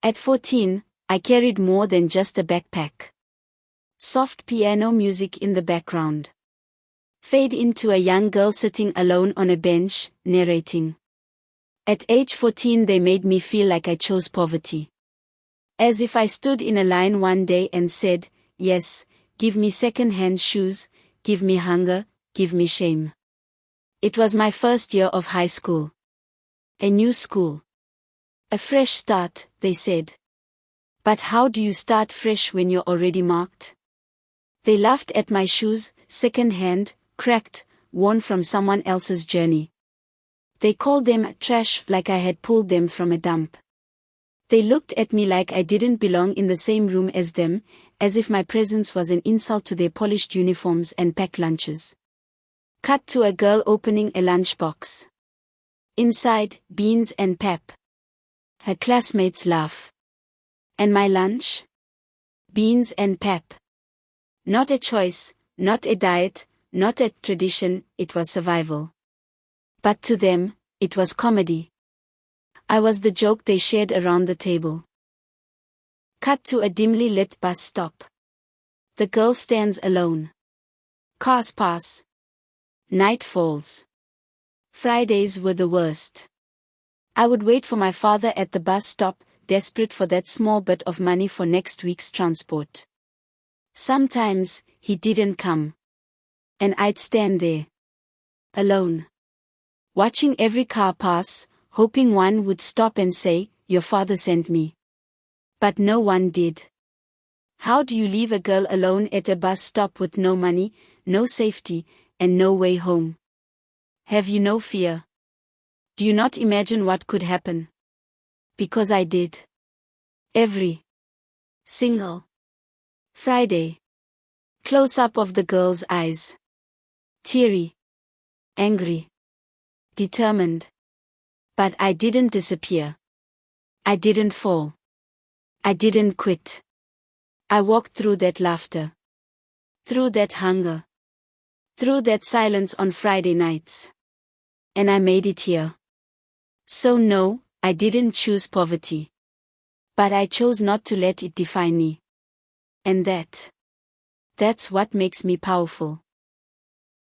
At 14, I carried more than just a backpack. Soft piano music in the background. Fade into a young girl sitting alone on a bench, narrating. At age 14 they made me feel like I chose poverty. As if I stood in a line one day and said, yes, give me second-hand shoes, give me hunger, give me shame. It was my first year of high school. A new school. A fresh start, they said. But how do you start fresh when you're already marked? They laughed at my shoes, second-hand, cracked, worn from someone else's journey. They called them trash like I had pulled them from a dump. They looked at me like I didn't belong in the same room as them, as if my presence was an insult to their polished uniforms and packed lunches. Cut to a girl opening a lunchbox. Inside, beans and pap. Her classmates laugh. And my lunch? Beans and pap. Not a choice, not a diet, not a tradition, it was survival. But to them, it was comedy. I was the joke they shared around the table. Cut to a dimly lit bus stop. The girl stands alone. Cars pass. Night falls. Fridays were the worst. I would wait for my father at the bus stop, desperate for that small bit of money for next week's transport. Sometimes, he didn't come. And I'd stand there. Alone. Watching every car pass, hoping one would stop and say, your father sent me. But no one did. How do you leave a girl alone at a bus stop with no money, no safety, and no way home? Have you no fear? Do you not imagine what could happen? Because I did. Every single Friday. Close-up of the girl's eyes. Teary. Angry. Determined. But I didn't disappear. I didn't fall. I didn't quit. I walked through that laughter. Through that hunger. Through that silence on Friday nights. And I made it here. So no, I didn't choose poverty. But I chose not to let it define me. And that's what makes me powerful.